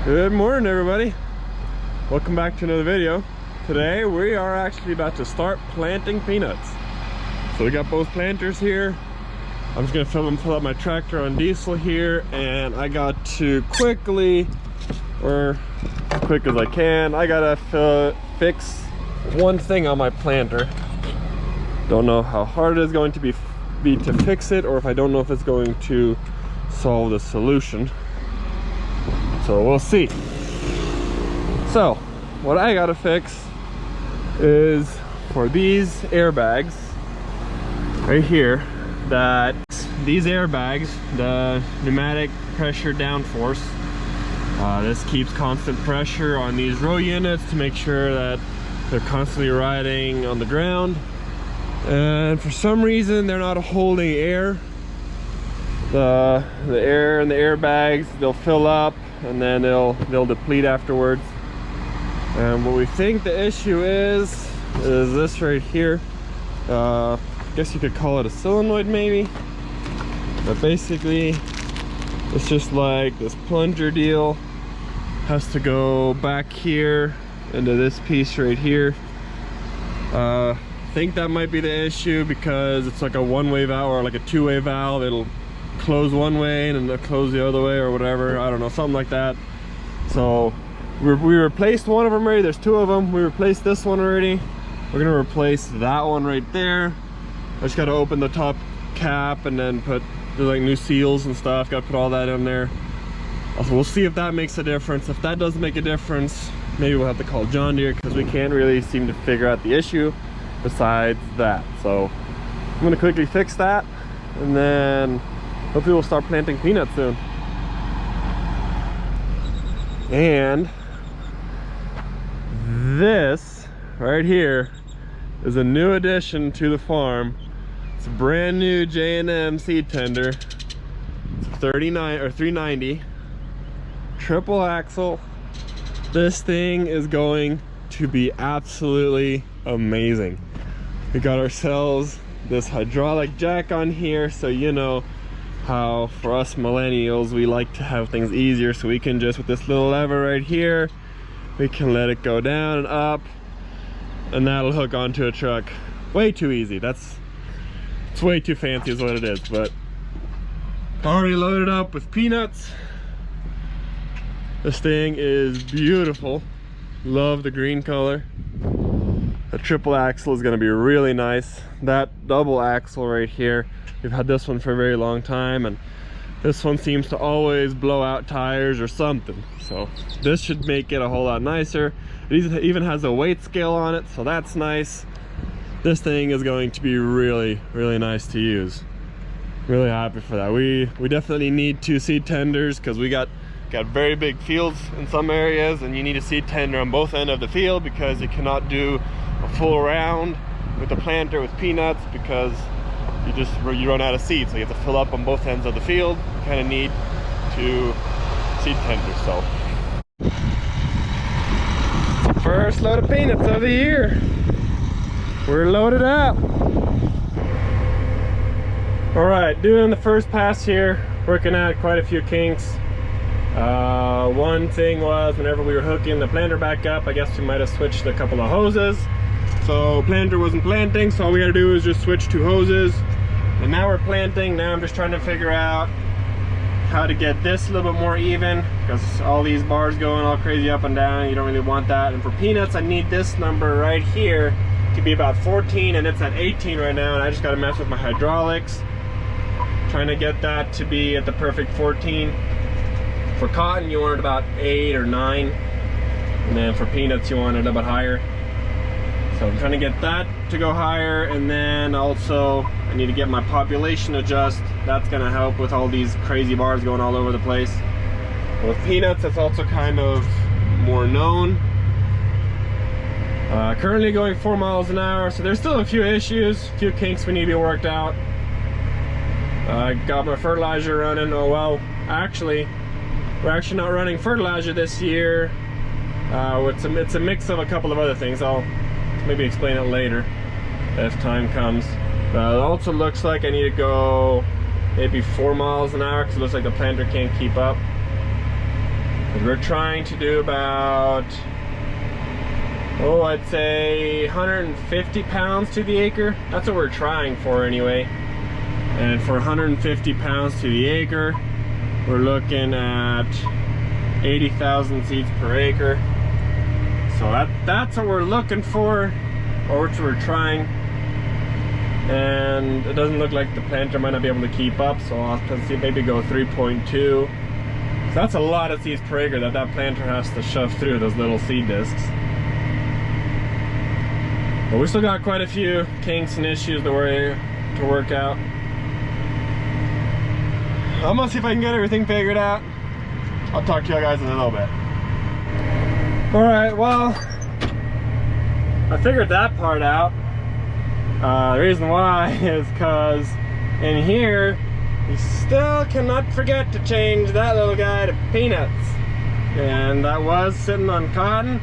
Good morning, everybody. Welcome back to another video. Today we are actually about to start planting peanuts. So we got both planters here. I'm just gonna fill up my tractor on diesel here, and I got to quickly, or as quick as I can, I gotta fix one thing on my planter. Don't know how hard it is going to be to fix it, or if I don't know if it's going to solve the solution. So we'll see. So what I gotta fix is for these airbags right here, that these airbags, the pneumatic pressure downforce, this keeps constant pressure on these row units to make sure that they're constantly riding on the ground, and for some reason they're not holding air. The air in the airbags, they'll fill up and then they'll deplete afterwards. And what we think the issue is this right here. I guess you could call it a solenoid maybe, but basically it's just like this plunger deal has to go back here into this piece right here. I think that might be the issue because it's like a one-way valve or like a two-way valve. It'll close one way and then they'll close the other way or whatever, I don't know, something like that. So we replaced one of them already. There's two of them. We replaced this one already. We're gonna replace that one right there. I just gotta open the top cap and then there's like new seals and stuff, gotta put all that in there. Also, we'll see if that makes a difference. If that doesn't make a difference, maybe we'll have to call John Deere, because we can't really seem to figure out the issue besides that. So I'm gonna quickly fix that, and then hopefully we'll start planting peanuts soon. And this right here is a new addition to the farm. It's a brand new J&M seed tender. It's 39 or 390 triple axle. This thing is going to be absolutely amazing. We got ourselves this hydraulic jack on here, so you know how for us millennials we like to have things easier, so we can just, with this little lever right here, we can let it go down and up, and that'll hook onto a truck. Way too easy. It's way too fancy is what it is. But already loaded up with peanuts. This thing is beautiful. Love the green color. The triple axle is going to be really nice. That double axle right here, we've had this one for a very long time, and this one seems to always blow out tires or something. So this should make it a whole lot nicer. It even has a weight scale on it, so that's nice. This thing is going to be really, really nice to use. Really happy for that. We definitely need two seed tenders, because we got very big fields in some areas, and you need a seed tender on both ends of the field, because you cannot do a full round with the planter with peanuts, because you run out of seed. So you have to fill up on both ends of the field. You kind of need two seed tenders. So first load of peanuts of the year. We're loaded up. All right, doing the first pass here, working out quite a few kinks. One thing was, whenever we were hooking the planter back up, I guess we might have switched a couple of hoses. So planter wasn't planting, so all we had to do was just switch two hoses. And now we're planting. Now I'm just trying to figure out how to get this a little bit more even, because all these bars going all crazy up and down, you don't really want that. And for peanuts, I need this number right here to be about 14, and it's at 18 right now, and I just got to mess with my hydraulics, trying to get that to be at the perfect 14. For cotton, you want it about 8 or 9, and then for peanuts, you want it a bit higher. So I'm trying to get that to go higher, and then also I need to get my population adjust. That's going to help with all these crazy bars going all over the place. With peanuts, it's also kind of more known. Currently going 4 miles an hour, so there's still a few issues, a few kinks we need to be worked out. I got my fertilizer running. Oh well, actually, we're actually not running fertilizer this year. It's a mix of a couple of other things. I'll maybe explain it later if time comes. It also looks like I need to go maybe 4 miles an hour, because it looks like the planter can't keep up. We're trying to do about, oh, I'd say 150 pounds to the acre. That's what we're trying for anyway. And for 150 pounds to the acre, we're looking at 80,000 seeds per acre. So that's what we're looking for, or what we're trying. And it doesn't look like the planter might not be able to keep up, so I'll have to see, maybe go 3.2. So that's a lot of seeds per acre that planter has to shove through those little seed discs. But we still got quite a few kinks and issues to work out. I'm gonna see if I can get everything figured out. I'll talk to you guys in a little bit. Alright, well, I figured that part out. The reason why is because in here you still cannot forget to change that little guy to peanuts, and that was sitting on cotton.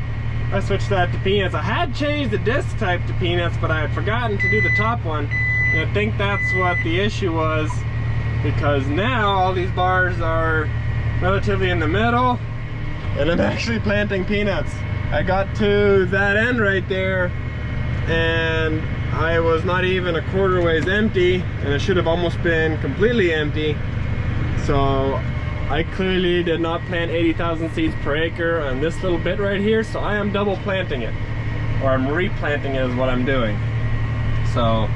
I switched that to peanuts. I had changed the disc type to peanuts, but I had forgotten to do the top one, and I think that's what the issue was, because now all these bars are relatively in the middle and I'm actually planting peanuts. I got to that end right there and I was not even a quarter ways empty, and it should have almost been completely empty. So I clearly did not plant 80,000 seeds per acre on this little bit right here, so I am double planting it, or I'm replanting it is what I'm doing. So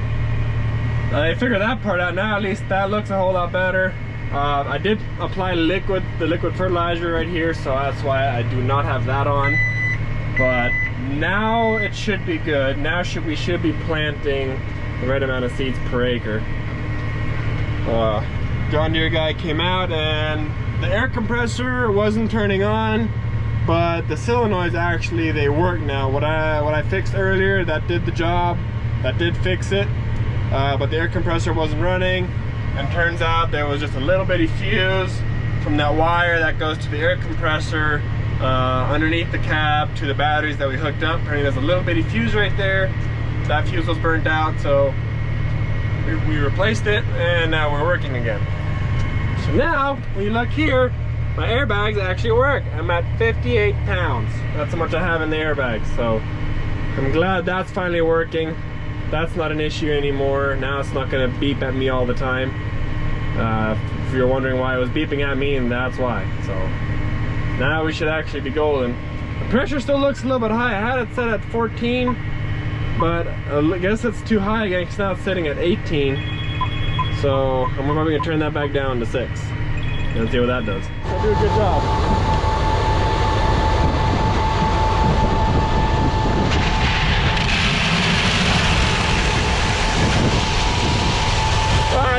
I figured that part out now. At least that looks a whole lot better. I did apply the liquid fertilizer right here, so that's why I do not have that on. But now it should be good. Now we should be planting the right amount of seeds per acre. John Deere guy came out and the air compressor wasn't turning on, but the solenoids actually, they work now. What I fixed earlier, that did the job, that did fix it, but the air compressor wasn't running, and turns out there was just a little bitty fuse from that wire that goes to the air compressor underneath the cab to the batteries that we hooked up. I mean, there's a little bitty fuse right there. That fuse was burnt out, so we replaced it, and now we're working again. So now, when you look here, my airbags actually work. I'm at 58 pounds. That's how much I have in the airbags. So I'm glad that's finally working. That's not an issue anymore. Now it's not going to beep at me all the time. If you're wondering why it was beeping at me, and that's why. So now we should actually be golden. The pressure still looks a little bit high. I had it set at 14, but I guess it's too high again because now it's sitting at 18. So I'm probably going to turn that back down to 6 and see what that does. So do a good job.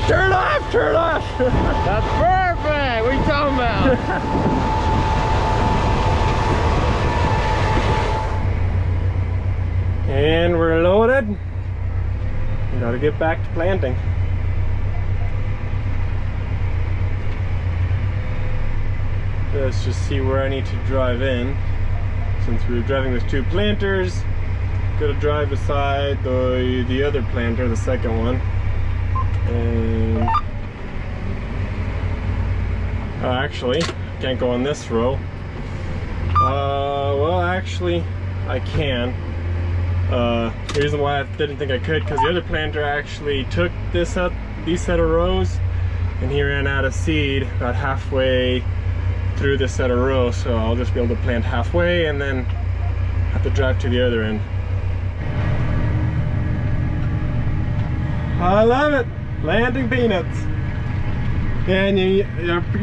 Turn off! Turn off! That's perfect! What are you talking about? And we're loaded. We gotta get back to planting. Let's just see where I need to drive in. Since we were driving with 2 planters, gotta drive beside the other planter, the second one. And actually, can't go on this row. Well, actually, I can. The reason why I didn't think I could, because the other planter actually took these set of rows, and he ran out of seed about halfway through this set of rows. So I'll just be able to plant halfway, and then have to drive to the other end. I love it. Planting peanuts. And you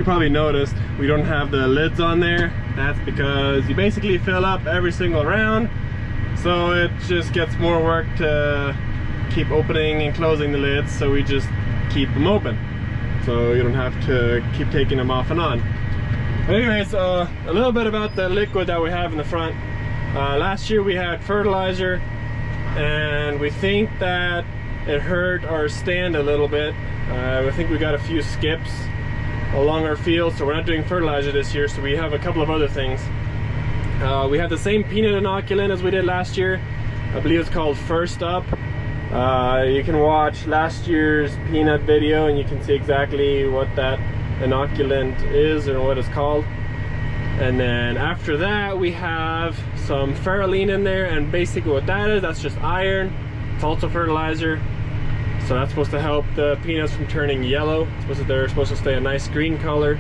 probably noticed we don't have the lids on there. That's because you basically fill up every single round, so it just gets more work to keep opening and closing the lids, so we just keep them open so you don't have to keep taking them off and on. But anyways, a little bit about the liquid that we have in the front. Last year we had fertilizer, and we think that it hurt our stand a little bit. I think we got a few skips along our field, so we're not doing fertilizer this year, so we have a couple of other things. We have the same peanut inoculant as we did last year. I believe it's called First Up. You can watch last year's peanut video and you can see exactly what that inoculant is or what it's called. And then after that, we have some ferroline in there, and basically what that is, that's just iron. It's also fertilizer. So that's supposed to help the peanuts from turning yellow. They're supposed to stay a nice green color.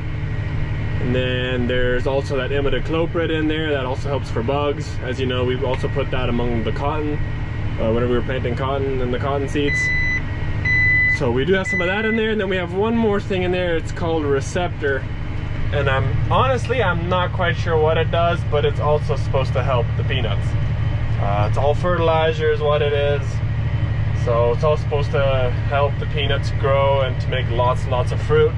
And then there's also that imidacloprid in there that also helps for bugs. As you know, we've also put that among the cotton, whenever we were planting cotton and the cotton seeds. So we do have some of that in there, and then we have one more thing in there. It's called receptor. And honestly, I'm not quite sure what it does, but it's also supposed to help the peanuts. It's all fertilizer is what it is. So it's all supposed to help the peanuts grow and to make lots and lots of fruit.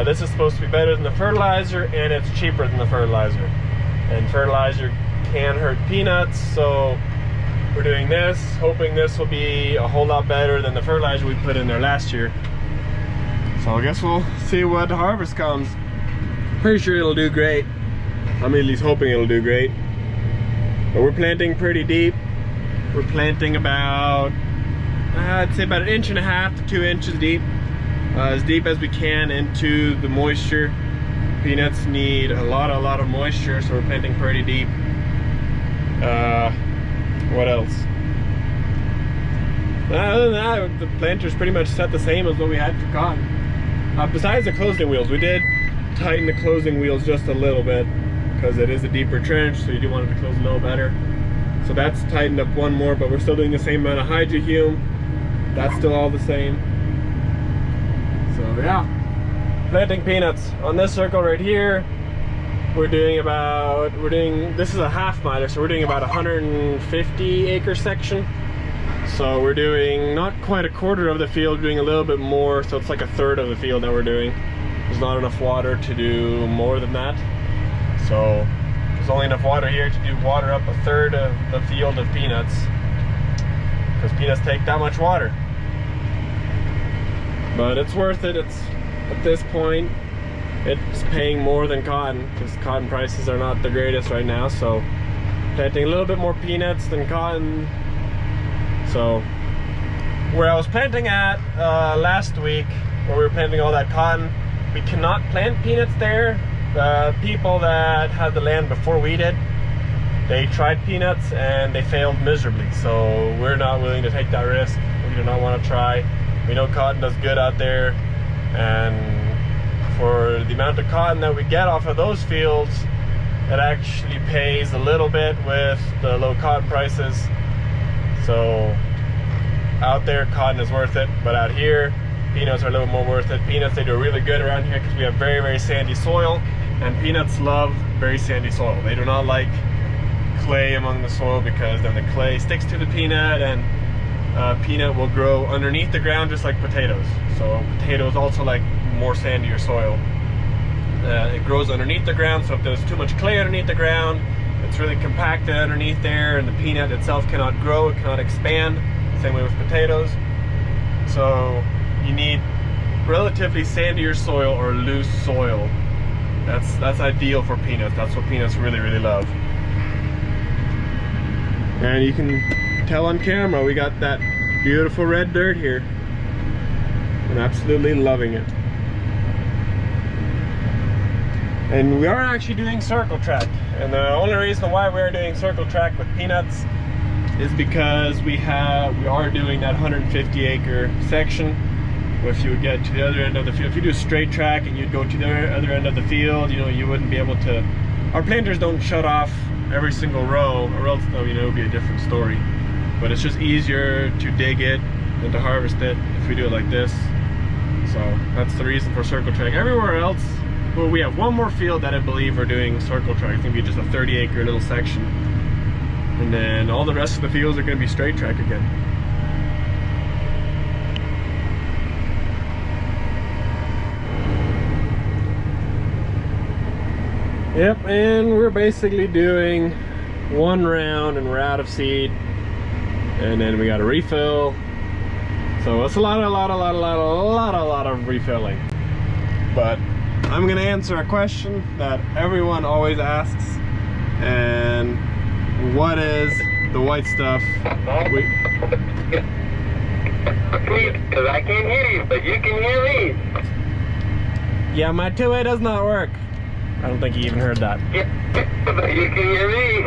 This is supposed to be better than the fertilizer, and it's cheaper than the fertilizer. And fertilizer can hurt peanuts, so we're doing this, hoping this will be a whole lot better than the fertilizer we put in there last year. So I guess we'll see what harvest comes. Pretty sure it'll do great. I'm at least hoping it'll do great. But we're planting pretty deep. We're planting about, I'd say about 1.5 to 2 inches deep. As deep as we can into the moisture. Peanuts need a lot of moisture, so we're planting pretty deep. What else? Other than that, the planter's pretty much set the same as what we had for cotton. Besides the closing wheels, we did tighten the closing wheels just a little bit because it is a deeper trench, so you do want it to close a little better. So that's tightened up one more, but we're still doing the same amount of hydrohume. That's still all the same. So yeah, planting peanuts on this circle right here. This is a half miler, so we're doing about 150 acre section. So we're doing not quite a quarter of the field, we're doing a little bit more, so it's like a third of the field that we're doing. There's not enough water to do more than that. So there's only enough water here to do water up a third of the field of peanuts, because peanuts take that much water. But it's worth it. It's, at this point, it's paying more than cotton, because cotton prices are not the greatest right now. So planting a little bit more peanuts than cotton. So where I was planting at last week, where we were planting all that cotton, we cannot plant peanuts there. The people that had the land before we did, they tried peanuts and they failed miserably. So we're not willing to take that risk. We do not want to try. We know cotton does good out there, and for the amount of cotton that we get off of those fields, it actually pays a little bit with the low cotton prices. So out there, cotton is worth it, but out here, peanuts are a little more worth it. Peanuts, they do really good around here because we have very, very sandy soil, and peanuts love very sandy soil. They do not like clay among the soil, because then the clay sticks to the peanut, and peanut will grow underneath the ground just like potatoes. So potatoes also like more sandier soil. It grows underneath the ground, so if there's too much clay underneath the ground, it's really compacted underneath there, and the peanut itself cannot grow, it cannot expand. Same way with potatoes. So you need relatively sandier soil or loose soil. That's ideal for peanuts. That's what peanuts really, really love. And you can tell on camera, we got that beautiful red dirt here. I'm absolutely loving it. And we are actually doing circle track. And the only reason why we're doing circle track with peanuts is because we are doing that 150 acre section. If you would get to the other end of the field, if you do a straight track and you'd go to the other end of the field, you know, you wouldn't be able to. Our planters don't shut off every single row, or else, though, you know, it would be a different story. But it's just easier to dig it than to harvest it if we do it like this. So that's the reason for circle track. Everywhere else, well, we have one more field that I believe we're doing circle track. It's gonna be just a 30 acre little section. And then all the rest of the fields are gonna be straight track again. Yep, and we're basically doing one round and we're out of seed. And then we got to refill. So it's a lot of refilling. But I'm gonna answer a question that everyone always asks. And what is the white stuff? Please, because I can't hear you, but you can hear me. Yeah, my two-way does not work. I don't think he even heard that. Yeah, but you can hear me.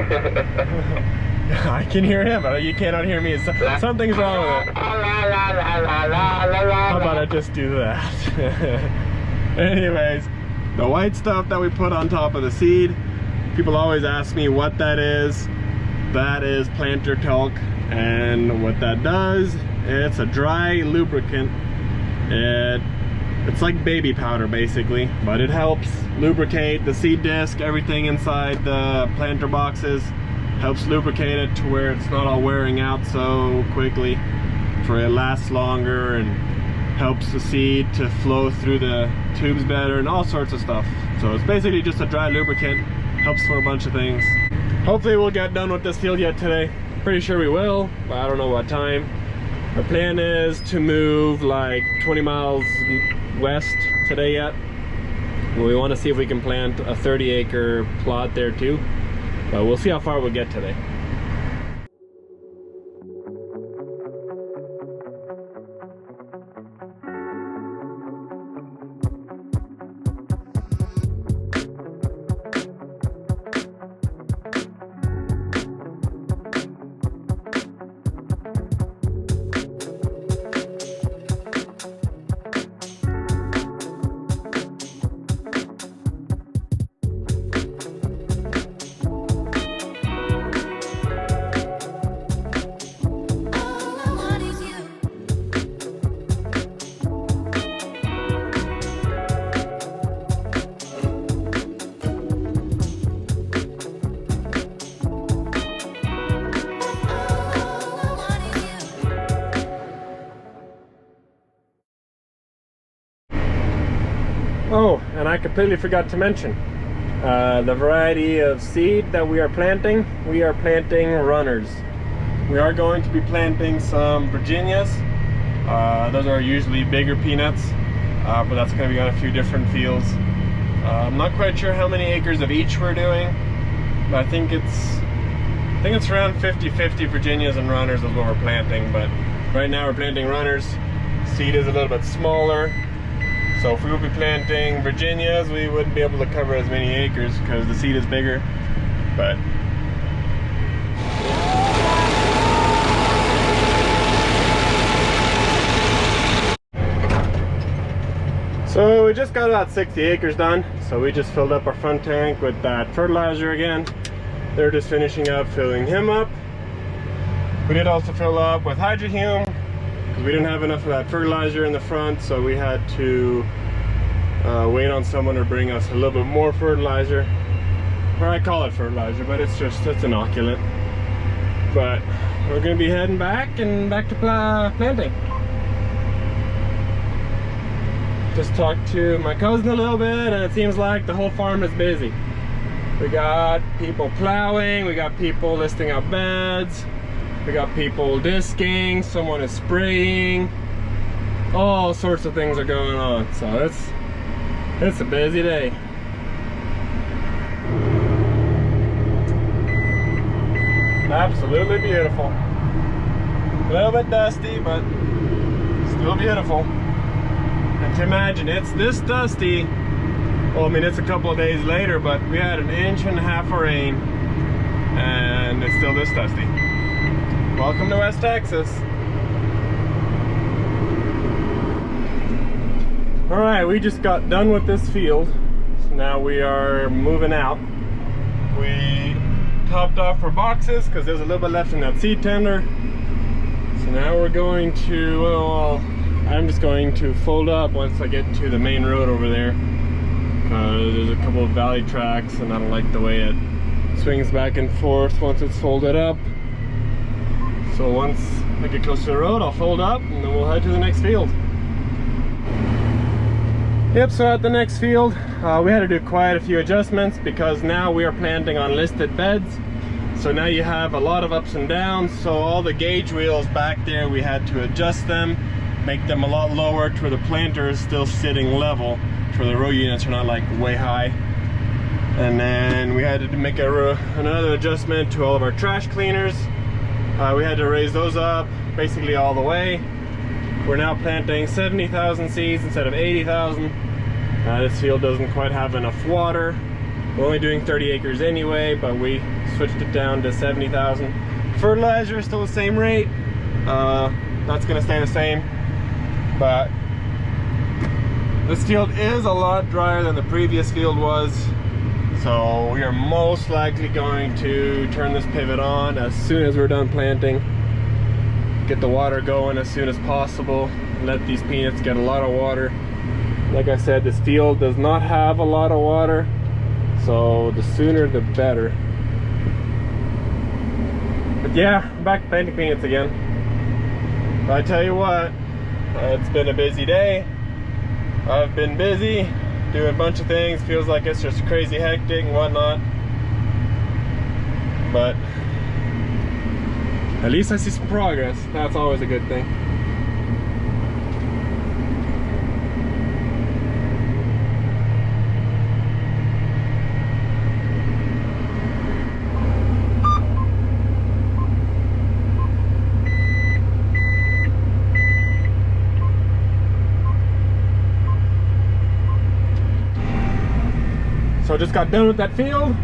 I can hear him, but you cannot hear me. Something's wrong with it. How about I just do that? Anyways, the white stuff that we put on top of the seed, people always ask me what that is. That is planter talc, and what that does, it's a dry lubricant. It's like baby powder basically, but it helps lubricate the seed disc, everything inside the planter boxes. Helps lubricate it to where it's not all wearing out so quickly, for it lasts longer, and helps the seed to flow through the tubes better and all sorts of stuff. So it's basically just a dry lubricant, helps for a bunch of things. Hopefully we'll get done with this field yet today. Pretty sure we will, but I don't know what time. Our plan is to move like 20 miles west today yet. We want to see if we can plant a 30-acre plot there too, but we'll see how far we'll get today. Oh, and I completely forgot to mention the variety of seed that we are planting. We are planting runners. We are going to be planting some Virginias. Those are usually bigger peanuts, but that's going to be on a few different fields. I'm not quite sure how many acres of each we're doing, but I think it's around 50-50 Virginias and runners is what we're planting. But right now we're planting runners. Seed is a little bit smaller. So if we would be planting Virginias, we wouldn't be able to cover as many acres because the seed is bigger. But so we just got about 60 acres done. So we just filled up our front tank with that fertilizer again. They're just finishing up filling him up. We did also fill up with hydrohume, because we didn't have enough of that fertilizer in the front, so we had to wait on someone to bring us a little bit more fertilizer. Or I call it fertilizer, but it's inoculant. But we're going to be heading back to planting. Just talked to my cousin a little bit, and it seems like the whole farm is busy. We got people plowing, we got people listing out beds, we got people disking, someone is spraying, all sorts of things are going on. So it's a busy day. Absolutely beautiful. A little bit dusty, but still beautiful. And to imagine it's this dusty, well, I mean, it's a couple of days later, but we had 1.5 inches of rain and it's still this dusty. Welcome to West Texas. All right, we just got done with this field. So now we are moving out. We topped off our boxes because there's a little bit left in that seed tender. So now we're going to, well, I'm just going to fold up once I get to the main road over there. There's a couple of valley tracks and I don't like the way it swings back and forth once it's folded up. So once I get close to the road, I'll fold up and then we'll head to the next field. Yep, so at the next field, we had to do quite a few adjustments because now we are planting on listed beds. So now you have a lot of ups and downs. So all the gauge wheels back there, we had to adjust them, make them a lot lower to where the planter is still sitting level, to where the row units are not like way high. And then we had to make another adjustment to all of our trash cleaners. We had to raise those up basically all the way. We're now planting 70,000 seeds instead of 80,000. This field doesn't quite have enough water, We're only doing 30 acres anyway, but we switched it down to 70,000. Fertilizer is still the same rate. That's gonna stay the same, but this field is a lot drier than the previous field was. So we are most likely going to turn this pivot on as soon as we're done planting. Get the water going as soon as possible. Let these peanuts get a lot of water. Like I said, this field does not have a lot of water, so the sooner the better. But yeah, I'm back to planting peanuts again. But I tell you what, it's been a busy day. I've been busy doing a bunch of things. Feels like it's just crazy hectic and whatnot, but at least I see some progress. That's always a good thing. So I just got done with that field,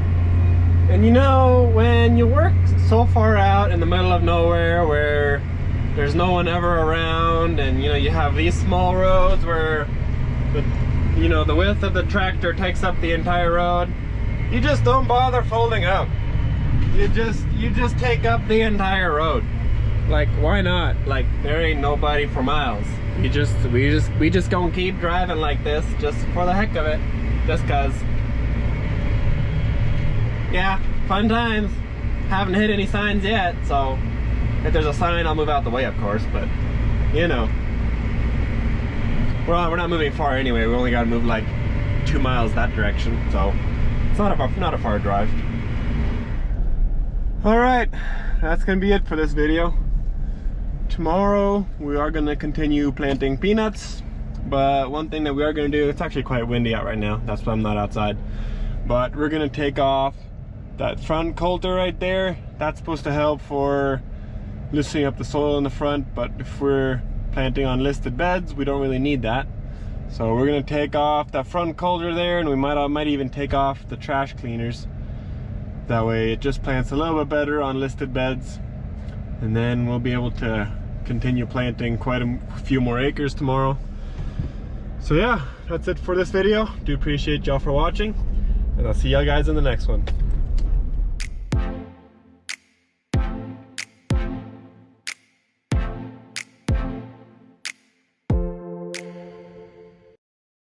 and you know, when you work so far out in the middle of nowhere where there's no one ever around, and you know, you have these small roads where the width of the tractor takes up the entire road, you just don't bother folding up. You just take up the entire road. Like, why not? Like, there ain't nobody for miles. We just gonna keep driving like this just for the heck of it, just cause. Yeah, fun times. Haven't hit any signs yet, so if there's a sign, I'll move out the way, of course, but you know, we're not moving far anyway. We only got to move like 2 miles that direction, so it's not a far drive. All right, that's gonna be it for this video. Tomorrow we are gonna continue planting peanuts, but one thing that we are gonna do, it's actually quite windy out right now, that's why I'm not outside, but we're gonna take off that front coulter right there. That's supposed to help for loosening up the soil in the front, but if we're planting on listed beds, we don't really need that. So we're gonna take off that front coulter there, and we might even take off the trash cleaners. That way it just plants a little bit better on listed beds, and then we'll be able to continue planting quite a few more acres tomorrow. So yeah, that's it for this video. Do appreciate y'all for watching, and I'll see y'all guys in the next one.